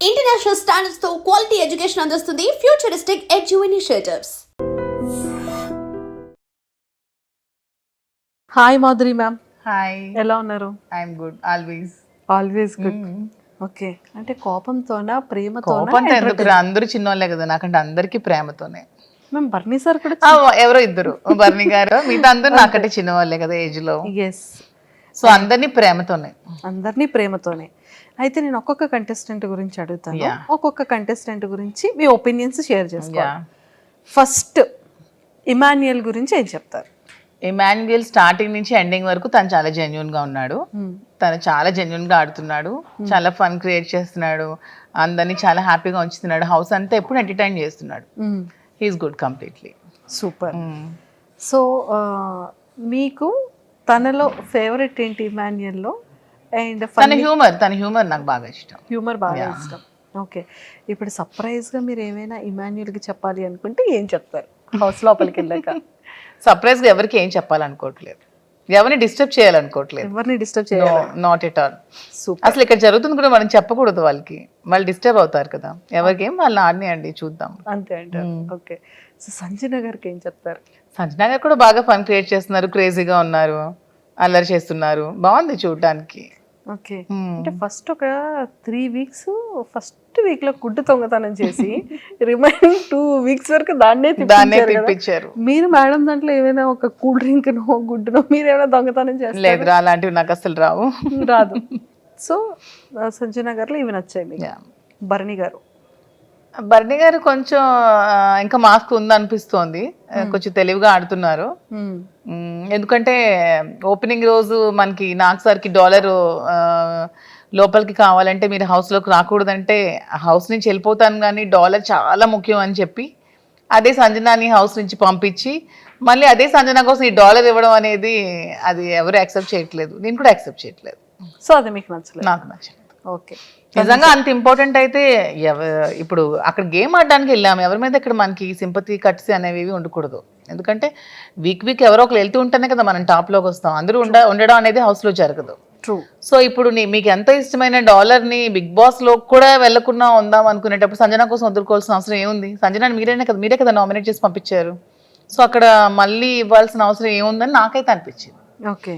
International standards తో quality education అందిస్తుంది futuristic edu initiatives. Hi Madhuri ma'am, hi, ఎలా ఉన్నారు? I'm good always. Always good. Okay, అంటే కోపంతోనా ప్రేమతోనా? కోపంతో ఎందుకు? అందరూ చిన్నోళ్ళే కదా, నాకంటే అందరికి ప్రేమతోనే. మ్యామ్ బర్నీ సార్ కూడా ఎవరో ఇద్దరు, బర్ని గారు, మిగతా అందరూ నాకంటే చిన్నవాళ్ళే కదా ఏజ్ లో. ఎస్, సో అందరినీ ప్రేమతోనే. అందరినీ ప్రేమతోనే. అయితే నేను ఒక్కొక్క కంటెస్టెంట్ గురించి అడుగుతాను, Yeah. ఒక్కొక్క కంటెస్టెంట్ గురించి మీ ఒపీనియన్స్ షేర్ చేసుకోవాలి. Yeah. ఫస్ట్ ఇమాన్యుయల్ గురించి ఏం చెప్తారు? ఇమాన్యుయల్ స్టార్టింగ్ నుంచి ఎండింగ్ వరకు తను చాలా జెన్యున్ గా ఉన్నాడు. తను చాలా జెన్యున్ గా ఆడుతున్నాడు, చాలా ఫన్ క్రియేట్ చేస్తున్నాడు, అందరినీ చాలా హ్యాపీగా ఉంచుతున్నాడు, హౌస్ అంతా ఎప్పుడు ఎంటర్టైన్ చేస్తున్నాడు. He's good completely. Super. So మీకు తనలో ఫేవరెట్ ఏంటి ఇమాన్యుయల్లో? అండ్ తన హ్యూమర్ నాకు బాగా ఇష్టం. హ్యూమర్ బాగా ఇష్టం. ఓకే, ఇప్పుడు సర్ప్రైజ్గా మీరు ఏమైనా ఇమాన్యుయల్కి చెప్పాలి అనుకుంటే ఏం చెప్తారు హౌస్ లోపలికి వెళ్ళాక? సర్ప్రైజ్ గా ఎవరికి ఏం చెప్పాలనుకోవట్లేదు, ఎవరిని డిస్టర్బ్ చేయాలనుకోవట్లేదు. ఎవరిని డిస్టర్బ్ చేయాలి? Not at all. సూపర్. అసలు ఇక్కడ జరుగుతుంది కూడా మనం చెప్పకూడదు, వాళ్ళకి వాళ్ళు డిస్టర్బ్ అవుతారు కదా. ఎవరికేం వాళ్ళని ఆడినాయండి, చూద్దాం అంతే అంటారు. ఓకే, సో సంజన గారికి ఏం చెప్తారు? సంజనా గారు కూడా బాగా ఫన్ క్రియేట్ చేస్తున్నారు, క్రేజీగా ఉన్నారు, అల్లరి చేస్తున్నారు, బాగుంది చూడటానికి. ఓకే, అంటే ఫస్ట్ ఒక 3 weeks ఫస్ట్ వీక్ లో గుడ్డు దొంగతనం చేసి రిమైనింగ్ 2 weeks వరకు దాన్నే తిప్పించారు. మీరు మేడం దాంట్లో ఏమైనా ఒక కూల్ డ్రింక్ నో గుడ్డునో మీరు ఏమైనా దొంగతనం చేస్తారు? లేదురా, అలాంటివి నాకు అసలు రావు. రాదు. సో సంజన గారిలో ఇవి నచ్చాయి మీకు. భరణి గారు? బర్ని గారు కొంచెం ఇంకా మాస్క్ ఉందనిపిస్తోంది, కొంచెం తెలివిగా ఆడుతున్నారు. ఎందుకంటే ఓపెనింగ్ రోజు మనకి నాగ్ సార్కి డాలర్ లోపలికి కావాలంటే మీరు హౌస్లోకి రాకూడదంటే హౌస్ నుంచి వెళ్ళిపోతాను, కానీ డాలర్ చాలా ముఖ్యం అని చెప్పి అదే సంజనాని హౌస్ నుంచి పంపించి మళ్ళీ అదే సంజన కోసం ఈ డాలర్ ఇవ్వడం అనేది అది ఎవరు యాక్సెప్ట్ చేయట్లేదు, నేను కూడా యాక్సెప్ట్ చేయట్లేదు. సో అది మీకు నచ్చలేదు? నాకు నచ్చలేదు. ఓకే, నిజంగా అంత ఇంపార్టెంట్ అయితే ఇప్పుడు అక్కడ గేమ్ ఆడడానికి వెళ్ళాము, ఎవరి మీద ఇక్కడ మనకి సింపతి కట్స్ అనేవి ఉండకూడదు. ఎందుకంటే వీక్ ఎవరో ఒకరు వెళ్తూ ఉంటేనే కదా మనం టాప్లోకి వస్తాం, అందరూ ఉండడం అనేది హౌస్లో జరగదు. ట్రూ. సో ఇప్పుడు మీకు ఎంత ఇష్టమైన డాలర్ని బిగ్ బాస్ లో కూడా వెళ్లకుండా ఉందాం అనుకునేటప్పుడు సంజన కోసం వదులుకోవాల్సిన అవసరం ఏముంది? సంజన మీరే కదా నామినేట్ చేసి పంపించారు. సో అక్కడ మళ్ళీ ఇవ్వాల్సిన అవసరం ఏముందని నాకైతే అనిపించింది. ఓకే,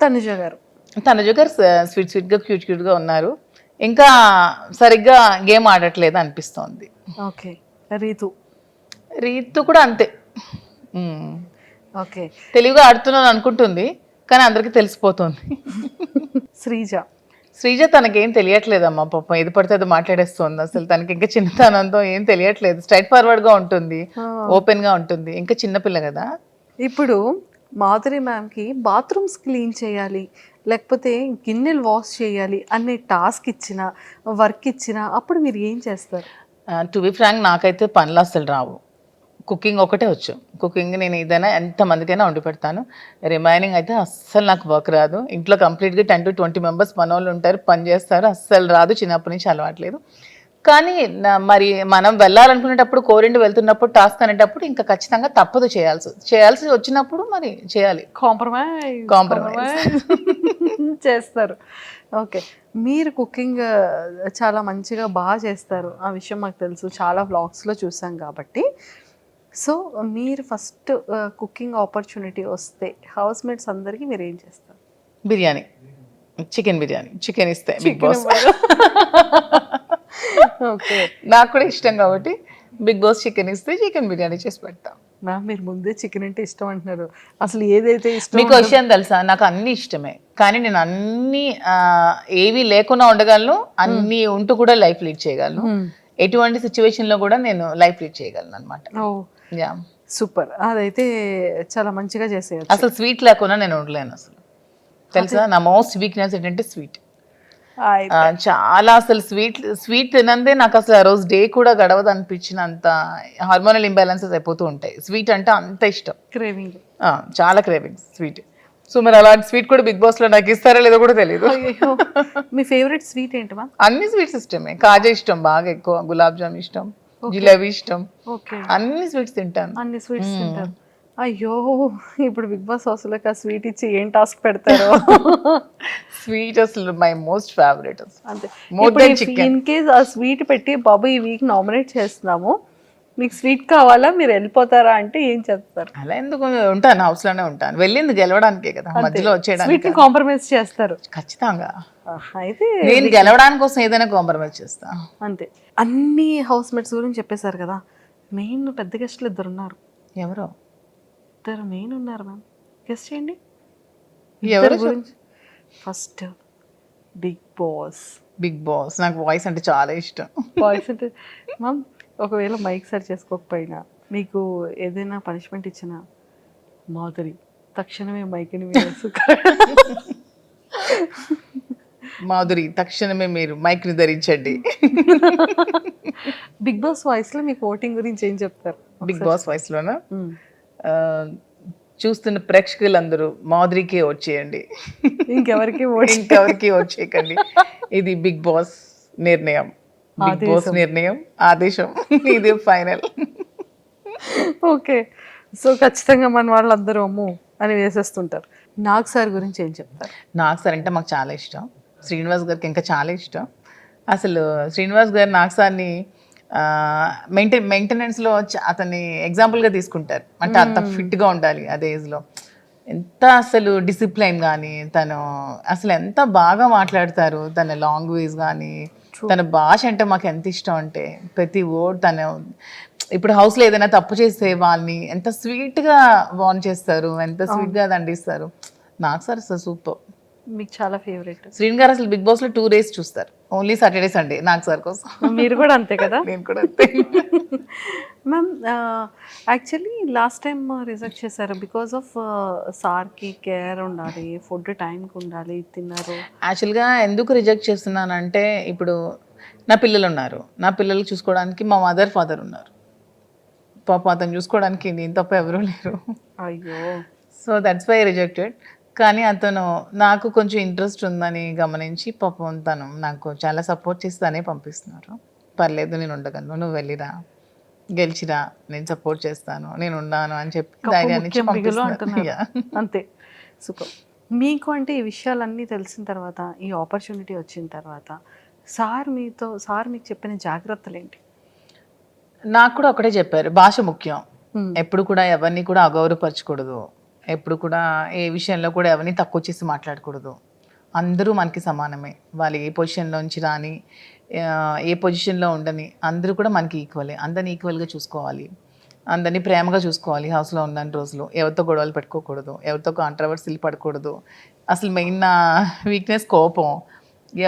తనుజ గారు? తనుజ గారు స్వీట్గా క్యూట్గా ఉన్నారు, ఇంకా సరిగ్గా గేమ్ ఆడట్లేదు అనిపిస్తోంది. ఓకే, రీతు కూడా అంతే. ఓకే, తెలివిగా ఆడుతున్నాను అనుకుంటుంది కానీ అందరికీ తెలిసిపోతుంది. శ్రీజ తనకేం తెలియట్లేదమ్మా, పాపం ఏది పడితే అది మాట్లాడేస్తుంది. అసలు తనకి ఇంకా చిన్నతనంతో ఏం తెలియట్లేదు, స్ట్రైట్ ఫార్వర్డ్ గా ఉంటుంది, ఓపెన్ గా ఉంటుంది, ఇంకా చిన్నపిల్ల కదా. ఇప్పుడు మాధురి మ్యామ్కి బాత్రూమ్స్ క్లీన్ చేయాలి లేకపోతే గిన్నెలు వాష్ చేయాలి అనే టాస్క్ ఇచ్చిన వర్క్ ఇచ్చిన అప్పుడు మీరు ఏం చేస్తారు? టు బి ఫ్రాంక్ నాకైతే పనులు అసలు రావు, కుకింగ్ ఒకటే వచ్చు. కుకింగ్ నేను ఏదైనా ఎంతమందికైనా వండి పెడతాను, రిమైనింగ్ అయితే అస్సలు నాకు వర్క్ రాదు. ఇంట్లో కంప్లీట్గా 10 to 20 members పని వాళ్ళు ఉంటారు, పని చేస్తారు, అస్సలు రాదు, చిన్నప్పటి నుంచి అలవాట్లేదు. కానీ మరి మనం వెళ్ళాలనుకునేటప్పుడు కోరిండి వెళ్తున్నప్పుడు టాస్క్ అనేటప్పుడు ఇంకా ఖచ్చితంగా తప్పదు, చేయాల్సి వచ్చినప్పుడు మరి చేయాలి. కాంప్రమైజ్ చేస్తారు. ఓకే, మీరు కుకింగ్ చాలా మంచిగా బాగా చేస్తారు, ఆ విషయం మాకు తెలుసు, చాలా వ్లాగ్స్లో చూసాం కాబట్టి. సో మీరు ఫస్ట్ కుకింగ్ ఆపర్చునిటీ వస్తే హౌస్ మేట్స్ అందరికీ మీరు ఏం చేస్తారు? బిర్యానీ, చికెన్ ఇస్తే బిగ్ బాస్. ఓకే, నాకు కూడా ఇష్టం కాబట్టి బిగ్ బాస్ చికెన్ ఇస్తే చికెన్ బిర్యానీ చేసి పెడతాం. మ్యామ్ మీరు ముందే చికెన్ అంటే ఇష్టం అంటున్నారు, అసలు ఏదైతే ఇష్టం? మీకు విషయం తెలుసా, నాకు అన్ని ఇష్టమే, కానీ నేను అన్ని ఏవి లేకుండా ఉండగలను, అన్ని ఉంటూ కూడా లైఫ్ లీడ్ చేయగలను, ఎటువంటి సిచ్యువేషన్ లో కూడా నేను లైఫ్ లీడ్ చేయగలను అనమాట. సూపర్, అదైతే చాలా మంచిగా చేసేది. అసలు స్వీట్ లేకుండా నేను ఉండలేను అసలు, తెలుసా? నా మోస్ట్ వీక్నెస్ ఏంటంటే స్వీట్. చాలా అసలు స్వీట్ తినందే నాకు అసలు ఆ రోజు డే కూడా గడవదు అనిపించినంత హార్మోనల్ ఇంబ్యాలెన్సెస్ అయిపోతూ ఉంటాయి. స్వీట్ అంటే అంత ఇష్టం, క్రేవింగ్, చాలా క్రేవింగ్ స్వీట్. సో మరి అలాంటి స్వీట్ కూడా బిగ్ బాస్ లో నాకు ఇస్తారో లేదో కూడా తెలియదు. మీ ఫేవరెట్ స్వీట్ ఏంటి? అన్ని స్వీట్స్ ఇష్టమే, కాజా ఇష్టం బాగా ఎక్కువ, గులాబ్ జామ్ ఇష్టం, జిలేబీ ఇష్టం, అన్ని స్వీట్స్ తింటాను. అన్ని స్వీట్స్ తింటారు. అయ్యో ఇప్పుడు బిగ్ బాస్ హౌస్లోకి ఆ స్వీట్ ఇచ్చి ఏం టాస్క్ పెడతారో. స్వీట్ అసలు మై మోస్ట్ ఫేవరెట్. అంతే. More than chicken. In case ఆ స్వీట్ పెట్టి బాబు ఈ వీక్ నామినేట్ చేస్తున్నాము, మీకు స్వీట్ కావాలా, మీరు వెళ్ళిపోతారా అంటే ఏం చెప్తారు? అలా ఎందుకు ఉంటాను, హౌస్ లోనే ఉంటాను. వెళ్ళింది గెలవడానికే కదా, మధ్యలో వచ్చేయడానికి స్వీట్ ని కాంప్రమైజ్ చేస్తారు ఖచ్చితంగా. అయితే. నేను గెలవడానికి కోసం ఏదైనా కాంప్రమైజ్ చేస్తా. అంతే. అన్ని హౌస్ మేట్స్ గురించి చెప్పేశారు కదా, మెయిన్ పెద్ద గెస్ట్లు ఇద్దరు ఉన్నారు. ఎవరో ఇద్దరు మెయిన్ ఉన్నారు మ్యామ్, గెస్ట్ చేయండి ఎవరు గురించి. First Bigg Boss. Bigg Boss నాకు వాయిస్ అంటే చాలా ఇష్టం. వాయిస్ అంటే మ్యామ్, ఒకవేళ మైక్ సెట్ చేసుకోకపోయినా మీకు ఏదైనా పనిష్మెంట్ ఇచ్చినా మాధురి తక్షణమే మైక్ని మాధురి తక్షణమే మీరు మైక్ ని ధరించండి. బిగ్ బాస్ వాయిస్ లో మీకు ఓటింగ్ గురించి ఏం చెప్తారు? బిగ్ బాస్ వాయిస్ లోనా? చూస్తున్న ప్రేక్షకులందరూ మాధురికే వచ్చేయండి, ఇంకెవరికి వచ్చేయకండి. ఇది బిగ్ బాస్ నిర్ణయం, బిగ్ బాస్ నిర్ణయం, ఆదేశం, ఇది ఫైనల్. ఓకే. సో ఖచ్చితంగా మన వాళ్ళందరూ అమ్ము అని వేసేస్తుంటారు. నాగ్ సార్ గురించి ఏం చెప్తారు? నాగ్ సార్ అంటే మాకు చాలా ఇష్టం, శ్రీనివాస్ గారికి ఇంకా చాలా ఇష్టం. అసలు శ్రీనివాస్ గారు నాగ్ సార్ని మెయింటెనెన్స్లో అతన్ని ఎగ్జాంపుల్గా తీసుకుంటారు. అంటే అంత ఫిట్గా ఉండాలి అదే ఏజ్లో. ఎంత అసలు డిసిప్లైన్ కానీ, తను అసలు ఎంత బాగా మాట్లాడతారు, తన లాంగ్వేజ్ కానీ, తన భాష అంటే మాకు ఎంత ఇష్టం అంటే ప్రతి వర్డ్ తను. ఇప్పుడు హౌస్లో ఏదైనా తప్పు చేస్తే వాళ్ళని ఎంత స్వీట్గా వార్న్ చేస్తారు, ఎంత స్వీట్గా దండిస్తారు. నాకు సార్ అసలు సూపర్. మీకు చాలా ఫేవరెట్. శ్రీన్ గారు అసలు బిగ్ బాస్లో 2 days చూస్తారు, ఓన్లీ సాటర్డే సండే నాకు సార్ కోసం. మీరు కూడా అంతే కదా? నేను కూడా అంతే. Ma'am actually last time reject చేశారు బికాస్ ఆఫ్ సార్కి కేర్ ఉండాలి, ఫుడ్ టైంకి ఉండాలి, తిన్నారు. యాక్చువల్గా ఎందుకు రిజెక్ట్ చేస్తున్నానంటే, ఇప్పుడు నా పిల్లలు ఉన్నారు, నా పిల్లలు చూసుకోవడానికి మా మదర్ ఫాదర్ ఉన్నారు. పాప అతను చూసుకోవడానికి నేను తప్ప ఎవరూ లేరు. అయ్యో. So that's why rejected. కానీ అతను నాకు కొంచెం ఇంట్రెస్ట్ ఉందని గమనించి పాపం తను నాకు చాలా సపోర్ట్ చేసి తనే పంపిస్తున్నారు. పర్లేదు నేను ఉండగలను, నువ్వు వెళ్ళిరా, గెలిచిరా, నేను సపోర్ట్ చేస్తాను, నేను ఉన్నాను అని చెప్పి ధైర్యాన్ని ఇచ్చి పంపిస్తున్నారు. అంతే. సూపర్. మీకు అంటే ఈ విషయాలన్నీ తెలిసిన తర్వాత, ఈ ఆపర్చునిటీ వచ్చిన తర్వాత సార్ మీకు చెప్పిన జాగ్రత్తలు ఏంటి? నాకు కూడా ఒకటే చెప్పారు, భాష ముఖ్యం, ఎప్పుడు కూడా ఎవరిని కూడా అగౌరవపరచకూడదు, ఎప్పుడు కూడా ఏ విషయంలో కూడా ఎవరిని తక్కువ చేసి మాట్లాడకూడదు. అందరూ మనకి సమానమే, వాళ్ళు ఏ పొజిషన్లోంచి రాని, ఏ పొజిషన్లో ఉండని, అందరూ కూడా మనకి ఈక్వలే. అందరిని ఈక్వల్గా చూసుకోవాలి, అందరినీ ప్రేమగా చూసుకోవాలి. హౌస్లో ఉన్న రోజులు ఎవరితో గొడవలు పెట్టుకోకూడదు, ఎవరితో కాంట్రవర్సీలు పడకూడదు. అసలు మెయిన్ నా వీక్నెస్ కోపం,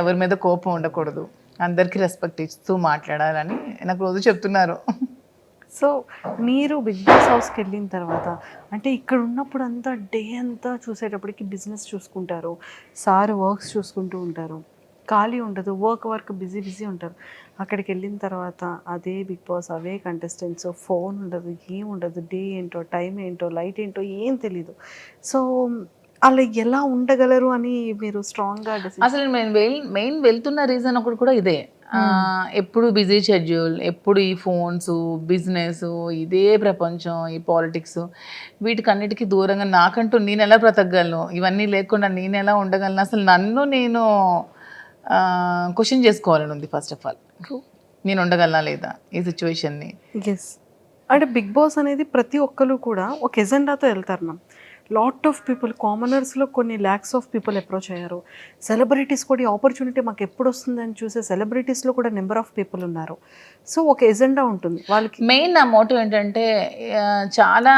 ఎవరి మీద కోపం ఉండకూడదు, అందరికీ రెస్పెక్ట్ ఇస్తూ మాట్లాడాలని నాకు రోజు చెప్తున్నారు. సో మీరు బిగ్ బాస్ హౌస్కి వెళ్ళిన తర్వాత, అంటే ఇక్కడ ఉన్నప్పుడు అంతా డే అంతా చూసేటప్పటికి బిజినెస్ చూసుకుంటారు, సార్ వర్క్స్ చూసుకుంటూ ఉంటారు, ఖాళీ ఉండదు, వర్క్ బిజీ ఉంటారు. అక్కడికి వెళ్ళిన తర్వాత అదే బిగ్ బాస్, అవే కంటెస్టెంట్స్, ఫోన్ ఉండదు, ఏం ఉండదు, డే ఏంటో, టైం ఏంటో, లైట్ ఏంటో ఏం తెలీదు. సో అలా ఎలా ఉండగలరు అని మీరు స్ట్రాంగ్గా అసలు మెయిన్ వెళ్తున్న రీజన్ ఒకటి కూడా ఇదే. ఎప్పుడు బిజీ షెడ్యూల్, ఎప్పుడు ఈ ఫోన్స్, బిజినెస్, ఇదే ప్రపంచం, ఈ పాలిటిక్స్, వీటికన్నిటికీ దూరంగా నాకంటూ నేను ఎలా బ్రతకగలను, ఇవన్నీ లేకుండా నేను ఎలా ఉండగలను, అసలు నన్ను నేను క్వశ్చన్ చేసుకోవాలని ఉంది. ఫస్ట్ ఆఫ్ ఆల్ నేను ఉండగలనా లేదా ఈ సిచ్యువేషన్ని. ఎస్. అంటే బిగ్ బాస్ అనేది ప్రతి ఒక్కరు కూడా ఒక ఎజెండాతో వెళ్తారు మ్యామ్. లాట్ ఆఫ్ పీపుల్, కామనర్స్లో కొన్ని ల్యాక్స్ ఆఫ్ పీపుల్ అప్రోచ్ అయ్యారు. సెలబ్రిటీస్ కూడా ఈ ఆపర్చునిటీ మాకు ఎప్పుడు వస్తుందని చూసే సెలబ్రిటీస్లో కూడా నెంబర్ ఆఫ్ పీపుల్ ఉన్నారు. సో ఒక ఎజెండా ఉంటుంది వాళ్ళకి. మెయిన్ నా మోటివ్ ఏంటంటే, చాలా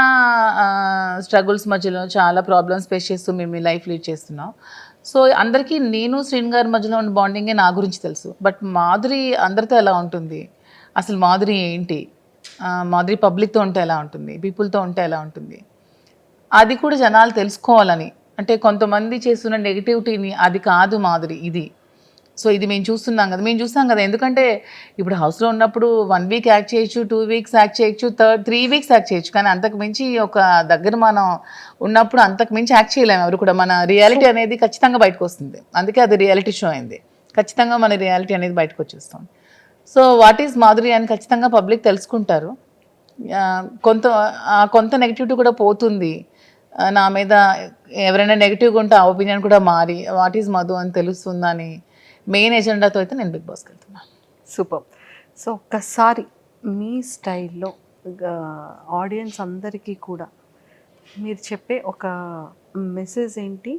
స్ట్రగుల్స్ మధ్యలో చాలా ప్రాబ్లమ్స్ ఫేస్ చేస్తూ మేము మీ లైఫ్ లీడ్ చేస్తున్నాం. సో అందరికీ నేను శ్రీన్ గారి మధ్యలో ఉన్న బాండింగే నా గురించి తెలుసు. బట్ మాధురి అందరితో ఎలా ఉంటుంది, అసలు మాధురి ఏంటి, మాధురి పబ్లిక్తో ఉంటే ఎలా ఉంటుంది, పీపుల్తో ఉంటే ఎలా ఉంటుంది, అది కూడా జనాలు తెలుసుకోవాలని. అంటే కొంతమంది చేస్తున్న నెగిటివిటీని, అది కాదు మాధురి, ఇది. సో ఇది మేము చూస్తాం కదా. ఎందుకంటే ఇప్పుడు హౌస్లో ఉన్నప్పుడు 1 week యాక్ట్ చేయొచ్చు, 2 weeks యాక్ట్ చేయొచ్చు, 3 weeks యాక్ట్ చేయొచ్చు. కానీ అంతకు మించి ఒక దగ్గర మనం ఉన్నప్పుడు అంతకు మించి యాక్ట్ చేయలేము ఎవరు కూడా. మన రియాలిటీ అనేది ఖచ్చితంగా బయటకు వస్తుంది. అందుకే అది రియాలిటీ షో అయింది. ఖచ్చితంగా మన రియాలిటీ అనేది బయటకు వచ్చేస్తుంది. సో వాట్ ఈజ్ మాధురి అని ఖచ్చితంగా పబ్లిక్ తెలుసుకుంటారు. కొంత నెగిటివిటీ కూడా పోతుంది. నా మీద ఎవరైనా నెగిటివ్గా ఉంటే ఆ ఒపీనియన్ కూడా మారి వాట్ ఈజ్ మధు అని తెలుస్తుందని మెయిన్ ఎజెండాతో అయితే నేను బిగ్ బాస్కి వెళ్తున్నాను. సూపర్. సో ఒక్కసారి మీ స్టైల్లో ఆడియన్స్ అందరికీ కూడా మీరు చెప్పే ఒక మెసేజ్ ఏంటి?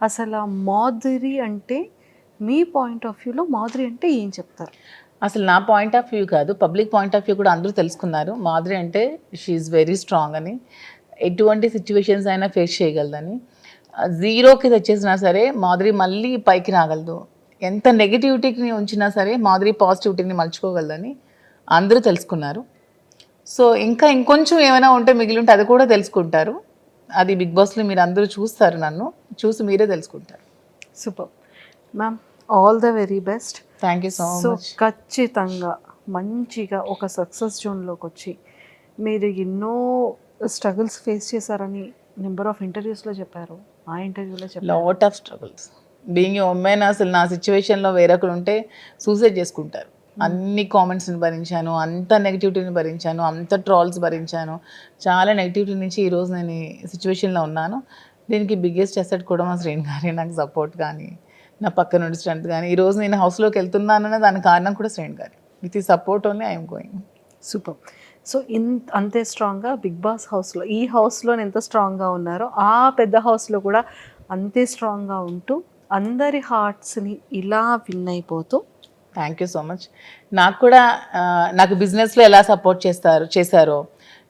అసలు మాధురి అంటే మీ పాయింట్ ఆఫ్ వ్యూలో మాధురి అంటే ఏం చెప్తారు? అసలు నా పాయింట్ ఆఫ్ వ్యూ కాదు, పబ్లిక్ పాయింట్ ఆఫ్ వ్యూ కూడా అందరూ తెలుసుకున్నారు. మాధురి అంటే షీఈ్ వెరీ స్ట్రాంగ్ అని, ఎటువంటి సిచ్యువేషన్స్ అయినా ఫేస్ చేయగలదని, జీరోకి తెచ్చేసినా సరే మాధురి మళ్ళీ పైకి రాగలదు, ఎంత నెగిటివిటీని ఉంచినా సరే మాధురి పాజిటివిటీని మలుచుకోగలదని అందరూ తెలుసుకున్నారు. సో ఇంకా ఇంకొంచెం ఏమైనా ఉంటే మిగిలి ఉంటే అది కూడా తెలుసుకుంటారు. అది బిగ్ బాస్లో మీరు అందరూ చూస్తారు, నన్ను చూసి మీరే తెలుసుకుంటారు. Super ma'am, all the very best. Thank you so much. ఖచ్చితంగా మంచిగా ఒక సక్సెస్ జోన్లోకి వచ్చి మీరు ఎన్నో స్ట్రగుల్స్ ఫేస్ చేశారని నెంబర్ ఆఫ్ ఇంటర్వ్యూస్లో చెప్పారు. ఆ ఇంటర్వ్యూలో చెప్పారు lot of struggles. Being a women అసలు నా సిచ్యువేషన్లో వేరొకరు ఉంటే సూసైడ్ చేసుకుంటారు. అన్ని కామెంట్స్ని భరించాను, అంత నెగిటివిటీని భరించాను, అంత ట్రాల్స్ భరించాను, చాలా నెగిటివిటీ నుంచి ఈరోజు నేను ఈ సిచ్యువేషన్లో ఉన్నాను. దీనికి బిగ్గెస్ట్ అసెట్ కూడా మా శ్రేణి గారి నాకు సపోర్ట్ కానీ, నా పక్క నుండి స్ట్రెంత్ కానీ, ఈరోజు నేను హౌస్లోకి వెళ్తున్నాననే దానికి కారణం కూడా శ్రేణి గారి. విత్ ఈ support only I'm going. Super. So అంతే స్ట్రాంగ్గా బిగ్ బాస్ హౌస్లో, ఈ హౌస్లో ఎంత స్ట్రాంగ్గా ఉన్నారో ఆ పెద్ద హౌస్లో కూడా అంతే స్ట్రాంగ్గా ఉంటూ అందరి హార్ట్స్ని ఇలా విన్ అయిపోతూ. Thank you so much. నాకు కూడా నాకు బిజినెస్లో ఎలా సపోర్ట్ చేశారో,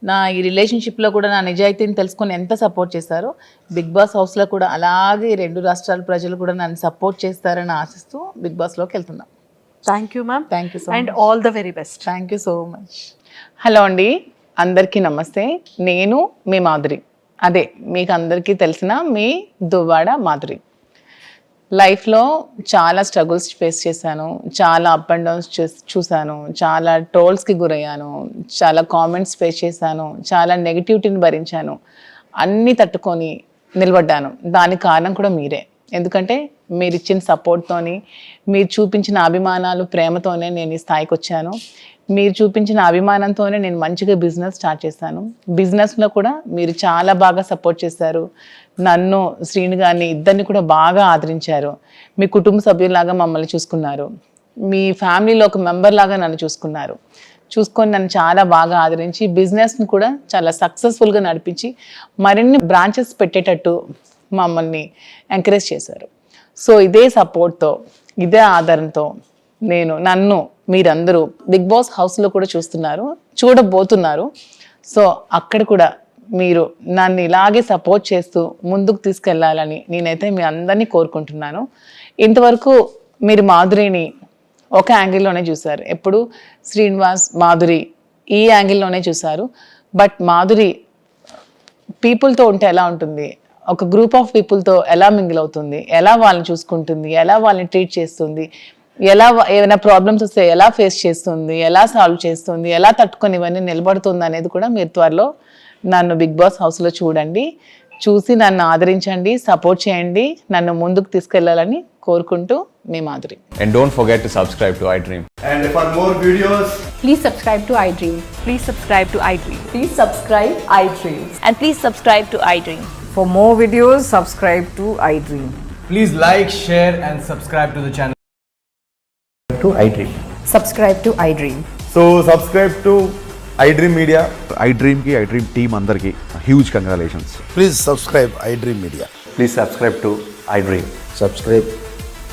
నా ఈ రిలేషన్షిప్లో కూడా నా నిజాయితీని తెలుసుకొని ఎంత సపోర్ట్ చేశారో, బిగ్ బాస్ హౌస్లో కూడా అలాగే 2 రాష్ట్రాల ప్రజలు కూడా నన్ను సపోర్ట్ చేస్తారని ఆశిస్తూ బిగ్ బాస్లోకి వెళ్తున్నాం. Thank you ma'am. Thank you so and all the very best. Thank you so much. Hello అండి, అందరికీ నమస్తే. నేను మీ మాధురి, అదే మీకు అందరికీ తెలిసిన మీ దువ్వాడ మాధురి. లైఫ్లో చాలా స్ట్రగుల్స్ ఫేస్ చేశాను, చాలా అప్ అండ్ డౌన్స్ చూశాను, చాలా ట్రోల్స్కి గురయ్యాను, చాలా కామెంట్స్ ఫేస్ చేశాను, చాలా నెగిటివిటీని భరించాను. అన్నీ తట్టుకొని నిలబడ్డాను. దానికి కారణం కూడా మీరే. ఎందుకంటే మీరు ఇచ్చిన సపోర్ట్తోని, మీరు చూపించిన అభిమానాలు, ప్రేమతోనే నేను ఈ స్థాయికి వచ్చాను. మీరు చూపించిన అభిమానంతోనే నేను మంచిగా బిజినెస్ స్టార్ట్ చేశాను. బిజినెస్లో కూడా మీరు చాలా బాగా సపోర్ట్ చేశారు. నన్ను, శ్రీని గారిని, ఇద్దరిని కూడా బాగా ఆదరించారు. మీ కుటుంబ సభ్యులాగా మమ్మల్ని చూసుకున్నారు. మీ ఫ్యామిలీలో ఒక మెంబర్ లాగా నన్ను చూసుకొని నన్ను చాలా బాగా ఆదరించి బిజినెస్ని కూడా చాలా సక్సెస్ఫుల్గా నడిపించి మరిన్ని బ్రాంచెస్ పెట్టేటట్టు మమ్మల్ని ఎంకరేజ్ చేశారు. సో ఇదే సపోర్ట్తో, ఇదే ఆదరణతో నన్ను మీరందరూ బిగ్ బాస్ హౌస్లో కూడా చూడబోతున్నారు. సో అక్కడ కూడా మీరు నన్ను ఇలాగే సపోర్ట్ చేస్తూ ముందుకు తీసుకెళ్లాలని నేనైతే మీ అందరినీ కోరుకుంటున్నాను. ఇంతవరకు మీరు మాధురిని ఒక యాంగిల్లోనే చూశారు, ఎప్పుడు శ్రీనివాస్, మాధురి ఈ యాంగిల్లోనే చూశారు. బట్ మాధురి పీపుల్తో ఉంటే ఎలా ఉంటుంది, ఒక గ్రూప్ ఆఫ్ పీపుల్తో ఎలా మింగిల్ అవుతుంది, ఎలా వాళ్ళని చూసుకుంటుంది, ఎలా వాళ్ళని ట్రీట్ చేస్తుంది, ఎలా ఏమైనా ప్రాబ్లమ్స్ వస్తే ఎలా ఫేస్ చేస్తుంది, ఎలా సాల్వ్ చేస్తుంది, ఎలా తట్టుకొని ఇవన్నీ నిలబడుతుంది అనేది కూడా మీరు త్వరలో నన్ను బిగ్ బాస్ హౌస్లో చూసి నన్ను ఆదరించండి, సపోర్ట్ చేయండి, నన్ను ముందుకు తీసుకెళ్లాలని కోరుకుంటూ మీ Madhuri. And don't forget to subscribe to iDream. And for more videos, Please subscribe to iDream. Please subscribe to iDream. Please subscribe iDream. And please subscribe to iDream. For more videos, subscribe to iDream. please like, share and subscribe to the channel. To iDream. Subscribe to iDream. So subscribe to iDream Media. iDream team అందరికి huge congratulations. Please subscribe iDream Media. Please subscribe to iDream. Subscribe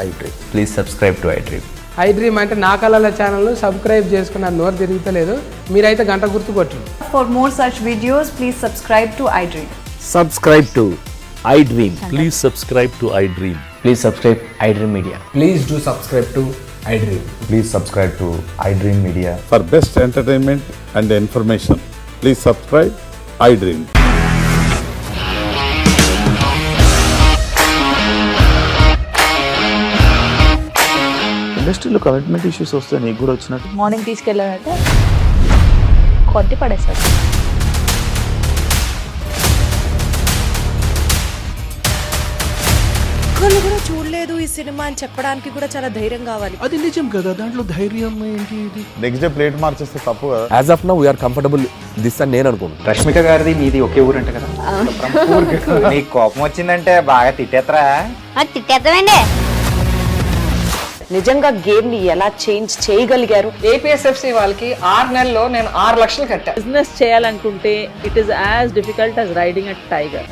iDream. Please subscribe to iDream. iDream అంటే నా కళల ఛానల్ను subscribe చేసుకున్న నోరు తిరుగుతలేదు, మీరైతే గంట గుర్తు కొట్టండి. For more such videos, please subscribe to iDream. Subscribe to iDream. Please subscribe to iDream. Please subscribe iDream Media. Please do subscribe to iDream. Please subscribe to iDream Media. For best entertainment and information please subscribe iDream. ఇండస్ట్రీలో commitment issues వస్తే నీకు కూడా వచ్చినట్టు morning తీసుకెళ్ళాడంటే కొట్టి పడేస్తాడు. ఒక్కళ్ళు కూడా చూడలేదు ఈ సినిమా అని చెప్పడానికి కూడా చాలా ధైర్యం కావాలి. అది నిజం కదా, దాంట్లో ధైర్యం ఏంటి? ఇది నెక్స్ట్ డే ప్లేట్ మార్చేస్తే తప్పు కదా. As of now we're comfortable this అని నేను అనుకుంటున్నాను. రష్మిక గారిది మీది ఒకే ఊరు అంట కదా. నీకు కోపం వచ్చిందంటే బాగా తిట్టేత్తరా? తిట్టేద్దామండి. నిజంగా గేమ్ ని ఎలా చేంజ్ చేయగలిగారు? ఏపీఎస్ఎఫ్సి వాళ్ళకి 6 నెలల్లో నేను 6 లక్షలు కట్టా. బిజినెస్ చేయాలనుకుంటే it is as difficult as riding a tiger.